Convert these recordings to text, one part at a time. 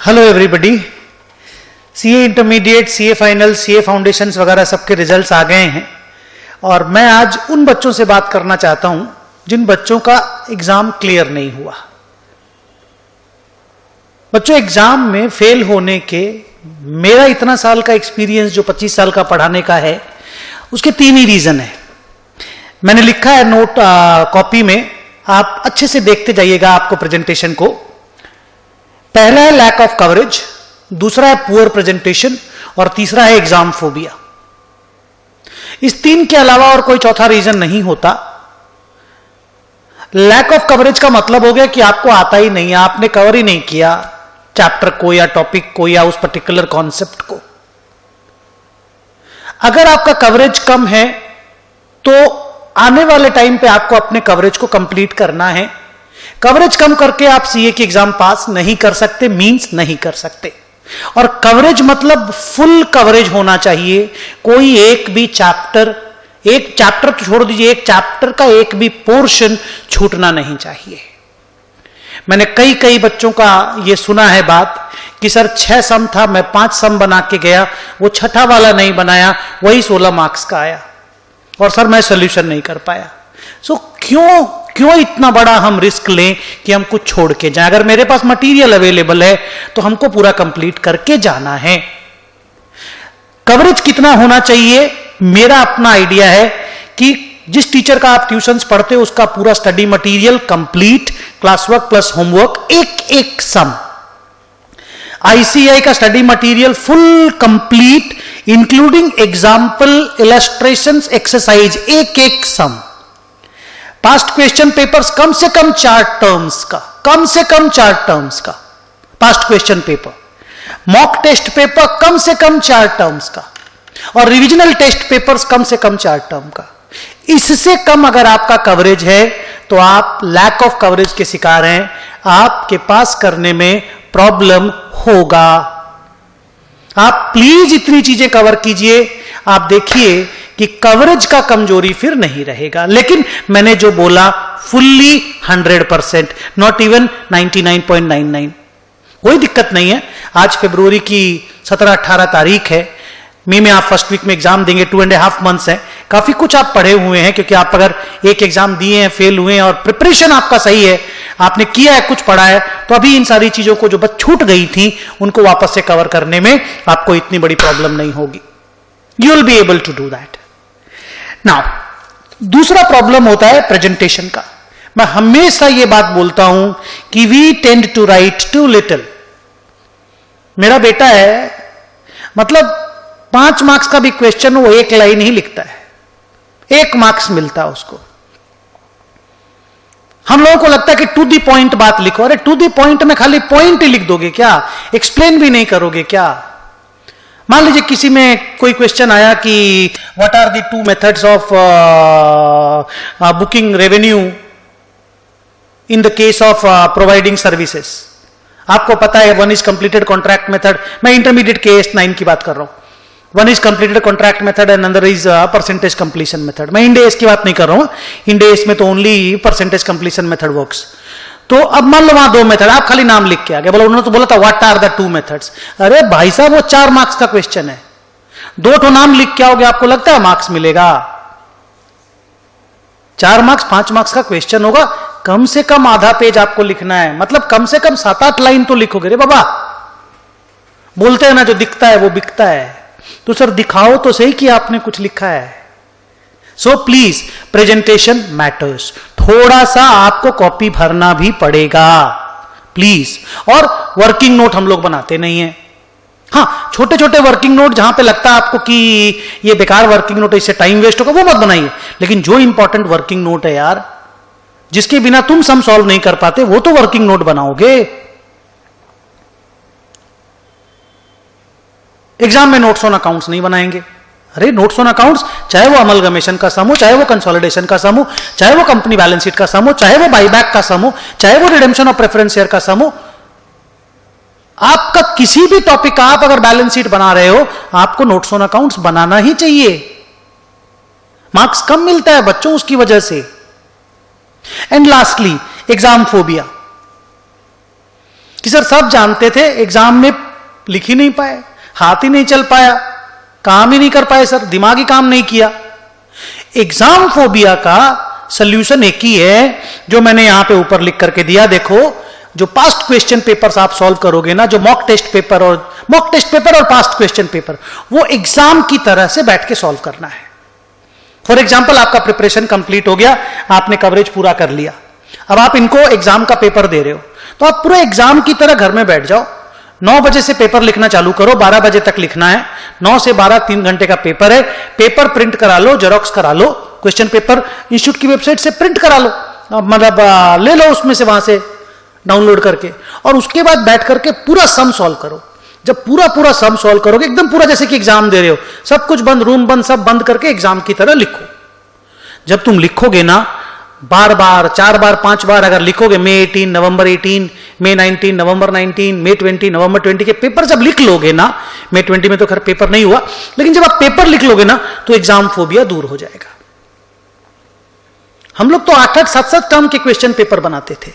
Hello everybody. CA intermediate, CA final, CA foundations वगैरह सबके results आ गए हैं और मैं आज उन बच्चों से बात करना चाहता हूं जिन बच्चों का एग्जाम क्लियर नहीं हुआ। बच्चों, एग्जाम में फेल होने के मेरा इतना साल का एक्सपीरियंस जो 25 साल का पढ़ाने का है, उसके 3 ही रीजन है। मैंने लिखा है नोट कॉपी में, आप अच्छे से देखते जाइएगा आपको प्रेजेंटेशन को। पहला है लैक ऑफ कवरेज, दूसरा है पुअर प्रेजेंटेशन और तीसरा है एग्जाम फोबिया। इस 3 के अलावा और कोई चौथा रीजन नहीं होता। लैक ऑफ कवरेज का मतलब हो गया कि आपको आता ही नहीं है, आपने कवर ही नहीं किया चैप्टर को या टॉपिक को या उस पर्टिकुलर कॉन्सेप्ट को। अगर आपका कवरेज कम है तो आने वाले टाइम पे आपको अपने कवरेज को कंप्लीट करना है। कवरेज कम करके आप सीए की एग्जाम पास नहीं कर सकते, मींस नहीं कर सकते। और कवरेज मतलब फुल कवरेज होना चाहिए। कोई एक भी चैप्टर तो छोड़ दीजिए, एक चैप्टर का एक भी पोर्शन छूटना नहीं चाहिए। मैंने कई बच्चों का यह सुना है बात कि सर 6 सम था, मैं 5 सम बना के गया, वो छठा वाला नहीं बनाया, वही 16 मार्क्स का आया और सर मैं सोल्यूशन नहीं कर पाया। सो क्यों इतना बड़ा हम रिस्क लें कि हम कुछ छोड़ के जाएं? अगर मेरे पास मटेरियल अवेलेबल है तो हमको पूरा कंप्लीट करके जाना है। कवरेज कितना होना चाहिए, मेरा अपना आइडिया है कि जिस टीचर का आप ट्यूशंस पढ़ते हो उसका पूरा study material complete, class work plus homework, एक सम। आईसीआई का study material full complete including example, illustrations, exercise, एक सम। पास्ट क्वेश्चन पेपर्स कम से कम 4 टर्म्स का past question paper. Mock test paper कम से कम 4 टर्म्स का और रिविजनल टेस्ट पेपर्स कम से कम 4 टर्म का। इससे कम अगर आपका कवरेज है तो आप लैक ऑफ कवरेज के शिकार हैं, आपके पास करने में प्रॉब्लम होगा। आप प्लीज इतनी चीजें कवर कीजिए, आप देखिए कि कवरेज का कमजोरी फिर नहीं रहेगा। लेकिन मैंने जो बोला फुल्ली 100%, नॉट इवन 99.99, कोई दिक्कत नहीं है। आज फरवरी की 17-18 तारीख है, मई में आप फर्स्ट वीक में एग्जाम देंगे, 2.5 मंथ्स है। काफी कुछ आप पढ़े हुए हैं क्योंकि आप अगर एक एग्जाम दिए हैं, फेल हुए हैं और प्रिपरेशन आपका सही है, आपने किया है, कुछ पढ़ा है, तो अभी इन सारी चीजों को जो बस छूट गई थी उनको वापस से कवर करने में आपको इतनी बड़ी प्रॉब्लम नहीं होगी। You will be able to do that. Now दूसरा प्रॉब्लम होता है प्रेजेंटेशन का। मैं हमेशा यह बात बोलता हूं कि we tend to write too little. मेरा बेटा है, मतलब 5 मार्क्स का भी क्वेश्चन वो 1 लाइन ही लिखता है, 1 मार्क्स मिलता है उसको। हम लोगों को लगता है कि टू दी पॉइंट बात लिखो। अरे टू दी पॉइंट में खाली पॉइंट ही लिख दोगे क्या? एक्सप्लेन भी नहीं करोगे क्या? मान लीजिए किसी में कोई क्वेश्चन आया कि what are the 2 methods of booking revenue in the case of providing services. आपको पता है 1 इज कंप्लीटेड कॉन्ट्रैक्ट मेथड। मैं इंटरमीडिएट के AS9 की बात कर रहा हूं। 1 is completed contract method and another is percentage completion method. मैं इंड-एस की बात नहीं कर रहा हूं, इंड-एस में तो only percentage completion method works. तो अब मान लो वहां 2 मेथड, आप खाली नाम लिख के आ गए। बोला उन्होंने तो बोला था व्हाट आर द 2 मेथड्स। अरे भाई साहब, वो 4 मार्क्स का क्वेश्चन है, 2 ठो नाम लिख के आओगे, आपको लगता है मार्क्स मिलेगा? 4 मार्क्स 5 मार्क्स का क्वेश्चन होगा, कम से कम आधा पेज आपको लिखना है, मतलब कम से कम 7-8 लाइन तो लिखोगे। रे बाबा, बोलते हैं ना जो दिखता है वो बिकता है। तो सर दिखाओ तो सही कि आपने कुछ लिखा है। So please, presentation matters. थोड़ा सा आपको कॉपी भरना भी पड़ेगा प्लीज। और वर्किंग नोट हम लोग बनाते नहीं है। हाँ, छोटे छोटे वर्किंग नोट जहां पे लगता है आपको कि ये बेकार वर्किंग नोट है, इससे टाइम वेस्ट होगा, वो मत बनाइए। लेकिन जो इंपॉर्टेंट वर्किंग नोट है यार, जिसके बिना तुम सम सॉल्व नहीं कर पाते, वो तो वर्किंग नोट बनाओगे। एग्जाम में नोट्स ऑन अकाउंट्स नहीं बनाएंगे। अरे नोट्स ऑन अकाउंट्स, चाहे वो अमलगमेशन का सम हो, चाहे वो कंसोलिडेशन का सम हो, चाहे वो कंपनी बैलेंस शीट का सम हो, चाहे वो बाईबैक का सम हो, चाहे वो रिडेम्पशन ऑफ प्रेफरेंस शेयर का सम हो, आपका किसी भी टॉपिक का आप अगर बैलेंस शीट बना रहे हो, आपको नोट्स ऑन अकाउंट्स बनाना ही चाहिए। मार्क्स कम मिलता है बच्चों उसकी वजह से। And lastly, exam phobia. कि सर सब जानते थे, एग्जाम में लिख ही नहीं पाए, हाथ ही नहीं चल पाया, काम ही नहीं कर पाए सर, दिमाग ही काम नहीं किया। एग्जाम फोबिया का सॉल्यूशन एक ही है जो मैंने यहां पे ऊपर लिख करके दिया। देखो, जो पास्ट क्वेश्चन पेपर्स आप सॉल्व करोगे ना, जो मॉक टेस्ट पेपर और पास्ट क्वेश्चन पेपर, वो एग्जाम की तरह से बैठ के सॉल्व करना है। फॉर एग्जाम्पल, आपका प्रिपरेशन कंप्लीट हो गया, आपने कवरेज पूरा कर लिया, अब आप इनको एग्जाम का पेपर दे रहे हो, तो आप पूरे एग्जाम की तरह घर में बैठ जाओ, 9 बजे से पेपर लिखना चालू करो, 12 बजे तक लिखना है, 9 से 12 3 घंटे का पेपर है, पेपर प्रिंट करा लो, जेरोक्स करा लो, क्वेश्चन पेपर इंस्टीट्यूट की वेबसाइट से प्रिंट करा लो, मतलब ले लो उसमें से, वहां से डाउनलोड करके, और उसके बाद बैठ करके पूरा सम सॉल्व करो। जब पूरा सम सॉल्व करोगे, एकदम पूरा जैसे कि एग्जाम दे रहे हो, सब कुछ बंद, रूम बंद, सब बंद करके एग्जाम की तरह लिखो। जब तुम लिखोगे ना, बार बार, 4 बार, 5 बार अगर लिखोगे, May 18, November 18, May 19, November 19, May 20, November 20 के पेपर जब लिख लोगे ना, May 20 में तो खैर पेपर नहीं हुआ, लेकिन जब आप पेपर लिख लोगे ना, तो एग्जाम फोबिया दूर हो जाएगा। हम लोग तो 8-8, 7-7 टर्म के क्वेश्चन पेपर बनाते थे।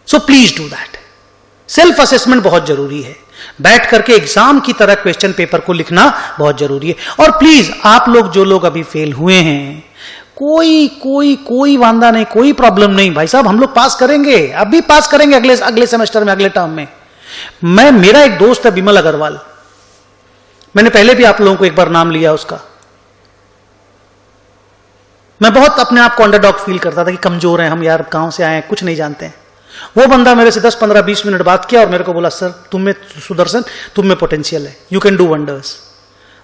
So please do that. Self assessment बहुत जरूरी है, बैठ करके एग्जाम की तरह क्वेश्चन पेपर को लिखना बहुत जरूरी है। और प्लीज, आप लोग जो लोग अभी फेल हुए हैं, कोई वांदा नहीं, कोई प्रॉब्लम नहीं भाई साहब, हम लोग पास करेंगे, अभी पास करेंगे, अगले सेमेस्टर में, अगले टर्म में। मेरा एक दोस्त है विमल अग्रवाल, मैंने पहले भी आप लोगों को एक बार नाम लिया उसका। मैं बहुत अपने आप को अंडरडॉग फील करता था कि कमजोर हैं हम यार, गांव से आए हैं, कुछ नहीं जानते हैं। वो बंदा मेरे से 10, 15, 20 मिनट बात किया और मेरे को बोला, सर तुम में, सुदर्शन तुम में पोटेंशियल है, यू कैन डू वंडर्स।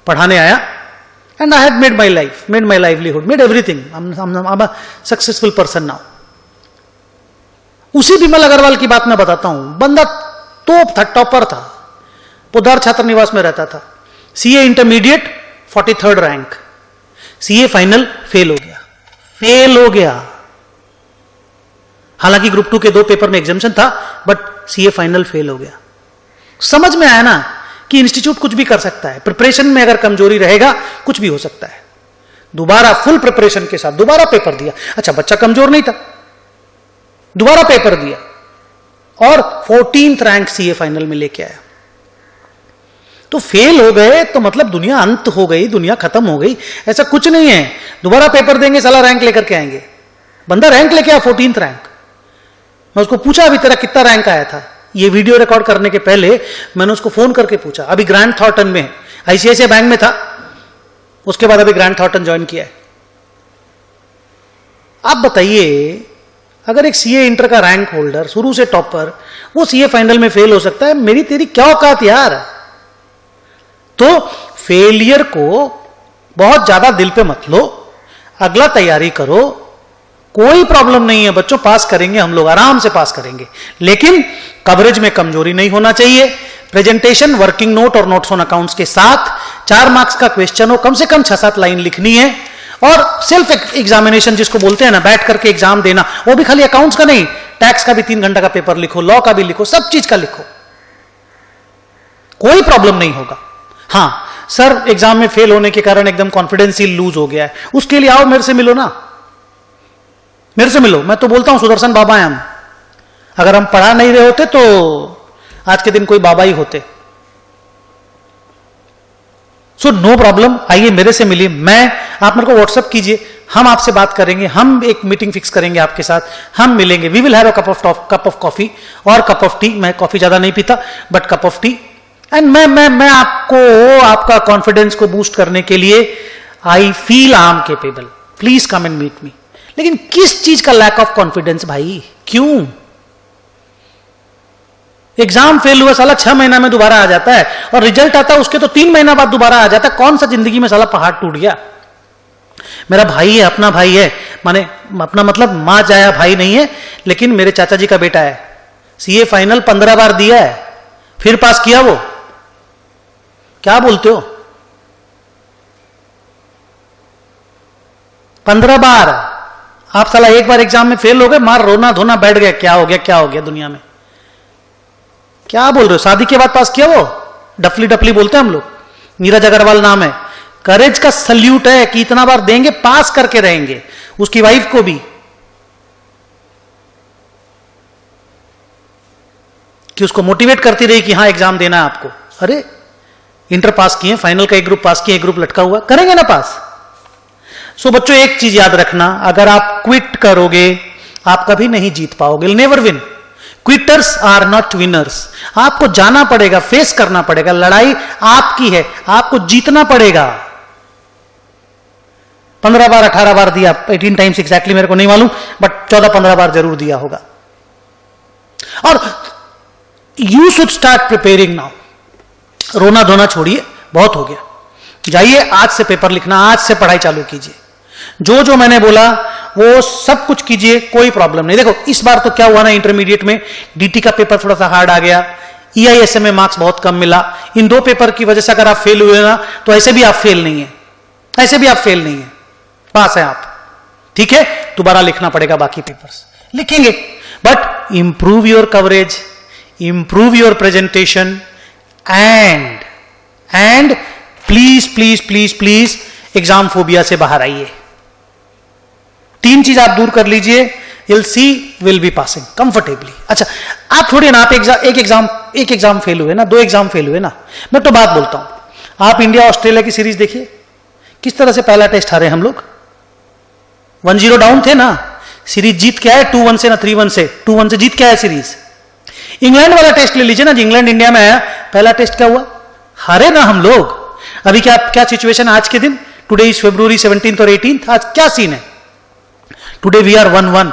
पढ़ाने आया, and I have made my life, made my livelihood, made everything, I am successful person now. उसी विमल अग्रवाल की बात मैं बताता हूं, बंदा तोप था, टॉपर था, पोदार छात्र निवास में रहता था, CA intermediate 43rd rank, CA final fail हो गया। हालांकि ग्रुप 2 के 2 पेपर में एग्जामिशन था, बट सीए फाइनल फेल हो गया। समझ में आया ना कि इंस्टीट्यूट कुछ भी कर सकता है, प्रिपरेशन में अगर कमजोरी रहेगा कुछ भी हो सकता है। दोबारा फुल प्रिपरेशन के साथ दोबारा पेपर दिया, अच्छा बच्चा कमजोर नहीं था, दोबारा पेपर दिया और 14th रैंक सीए फाइनल में लेके आया। तो फेल हो गए तो मतलब दुनिया अंत हो गई, दुनिया खत्म हो गई, ऐसा कुछ नहीं है। दोबारा पेपर देंगे, साला रैंक लेकर के आएंगे। बंदा रैंक लेके आया 14th रैंक। मैं उसको पूछा, अभी तेरा कितना रैंक आया था? ये वीडियो रिकॉर्ड करने के पहले मैंने उसको फोन करके पूछा, अभी ग्रैंड थॉर्टन में, आईसीआईसीआई बैंक में था, उसके बाद अभी ग्रैंड थॉर्टन ज्वाइन किया है। आप बताइए, अगर एक सीए इंटर का रैंक होल्डर, शुरू से टॉपर, वो सीए फाइनल में फेल हो सकता है, मेरी तेरी क्या औकात यार। तो फेलियर को बहुत ज्यादा दिल पे मत लो, अगला तैयारी करो, कोई प्रॉब्लम नहीं है बच्चों, पास करेंगे हम लोग, आराम से पास करेंगे, लेकिन कवरेज में कमजोरी नहीं होना चाहिए। प्रेजेंटेशन, वर्किंग नोट और नोट्स ऑन अकाउंट्स के साथ 4 मार्क्स का क्वेश्चन हो, कम से कम 6-7 लाइन लिखनी है। और सेल्फ एग्जामिनेशन जिसको बोलते हैं ना, बैठ करके एग्जाम देना, वो भी खाली अकाउंट्स का नहीं, टैक्स का भी 3 घंटा का पेपर लिखो, लॉ का भी लिखो, सब चीज का लिखो, कोई प्रॉब्लम नहीं होगा। हाँ सर, एग्जाम में फेल होने के कारण एकदम कॉन्फिडेंस ही लूज हो गया है, उसके लिए आओ मेरे से मिलो ना, मेरे से मिलो। मैं तो बोलता हूं सुदर्शन बाबा हैं हम, अगर हम पढ़ा नहीं रहे होते तो आज के दिन कोई बाबा ही होते। सो नो प्रॉब्लम, आइए मेरे से मिलिए, आप मेरे को व्हाट्सएप कीजिए, हम आपसे बात करेंगे, हम एक मीटिंग फिक्स करेंगे आपके साथ, हम मिलेंगे, we will have a cup of coffee और कप ऑफ टी। मैं कॉफी ज्यादा नहीं पीता, but cup of tea. And मैं आपको, आपका कॉन्फिडेंस को बूस्ट करने के लिए, I feel I am capable, please come and meet me. लेकिन किस चीज का लैक ऑफ कॉन्फिडेंस भाई, क्यों? एग्जाम फेल हुआ साला 6 महीना में दोबारा आ जाता है, और रिजल्ट आता है उसके तो 3 महीना बाद दोबारा आ जाता है। कौन सा जिंदगी में साला पहाड़ टूट गया? मेरा भाई है, अपना भाई है, माने अपना मतलब मां जाया भाई नहीं है, लेकिन मेरे चाचा जी का बेटा है, सीए फाइनल 15 बार दिया है, फिर पास किया वो। क्या बोलते हो? 15 बार। आप साला एक बार एग्जाम में फेल हो गए, मार रोना धोना बैठ गए, क्या हो गया, क्या हो गया दुनिया में, क्या बोल रहे हो? शादी के बाद पास किया वो, डफली डफली बोलते हैं हम लोग, नीरज अग्रवाल नाम है। करेज का सल्यूट है कि इतना बार देंगे, पास करके रहेंगे, उसकी वाइफ को भी। कि उसको मोटिवेट करती रही कि हाँ एग्जाम देना है आपको। अरे इंटर पास किए, फाइनल का एक ग्रुप पास किए, एक ग्रुप लटका हुआ, करेंगे ना पास। सो बच्चों एक चीज याद रखना, अगर आप क्विट करोगे आप कभी नहीं जीत पाओगे, never win. Quitters are not winners. आपको जाना पड़ेगा, फेस करना पड़ेगा, लड़ाई आपकी है, आपको जीतना पड़ेगा। 15 बार 18 बार दिया, 18 टाइम्स एग्जैक्टली मेरे को नहीं मालूम, बट 14-15 बार जरूर दिया होगा। और you should start preparing now. रोना धोना छोड़िए, बहुत हो गया। जाइए आज से पेपर लिखना, आज से पढ़ाई चालू कीजिए। जो जो मैंने बोला वो सब कुछ कीजिए, कोई प्रॉब्लम नहीं। देखो इस बार तो क्या हुआ ना, इंटरमीडिएट में डीटी का पेपर थोड़ा सा हार्ड आ गया, ईआईएसएम में मार्क्स बहुत कम मिला। इन 2 पेपर की वजह से अगर आप फेल हुए ना तो ऐसे भी आप फेल नहीं है, ऐसे भी आप फेल नहीं है, पास है आप। ठीक है, दोबारा लिखना पड़ेगा, बाकी पेपर्स लिखेंगे, but improve your coverage, improve your presentation and please please please please exam phobia से बाहर आइए। 3 चीज आप दूर कर लीजिए, you'll see will be passing comfortably। अच्छा आप छोड़िए ना, आप एक एग्जाम फेल हुए ना, 2 एग्जाम फेल हुए ना, मैं तो बात बोलता हूं। आप इंडिया ऑस्ट्रेलिया की सीरीज देखिए, किस तरह से पहला टेस्ट हारे हम लोग, 1-0 डाउन थे ना, सीरीज जीत के आए 2-1 से ना 3-1 से, 2-1 से जीत के आए सीरीज। इंग्लैंड वाला टेस्ट ले लीजिए ना, इंग्लैंड इंडिया में आया, पहला टेस्ट क्या हुआ, हारे ना हम लोग। अभी क्या सिचुएशन आज के दिन, टुडे इज February 17th और 18th, आज क्या सीन है, टुडे वी आर 1-1।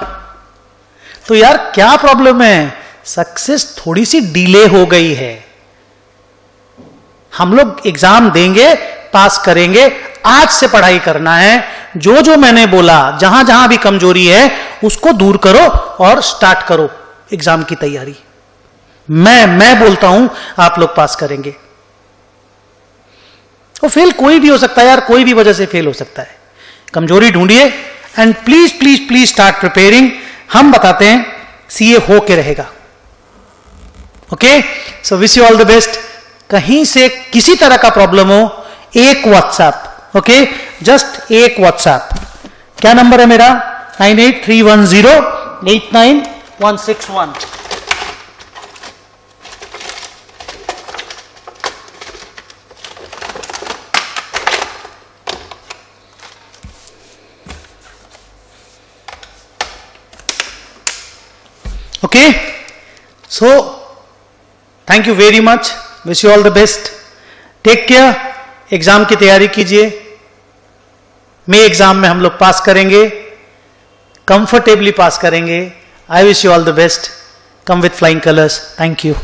तो यार क्या प्रॉब्लम है, सक्सेस थोड़ी सी डिले हो गई है। हम लोग एग्जाम देंगे, पास करेंगे, आज से पढ़ाई करना है। जो जो मैंने बोला, जहां जहां भी कमजोरी है उसको दूर करो और स्टार्ट करो एग्जाम की तैयारी। मैं बोलता हूं आप लोग पास करेंगे। और फेल कोई भी हो सकता है यार, कोई भी वजह से फेल हो सकता है। कमजोरी ढूंढिए and please please please start preparing. हम बताते हैं सीए हो के रहेगा। Okay, so wish you all the best. कहीं से किसी तरह का प्रॉब्लम हो, एक व्हाट्सएप, ओके, जस्ट एक व्हाट्सएप। क्या नंबर है मेरा, 9831089161। Okay, so thank you very much, wish you all the best, take care. Exam की तैयारी कीजिए, मई एग्जाम में हम लोग पास करेंगे, कंफर्टेबली पास करेंगे। I wish you all the best, come with flying colours. Thank you.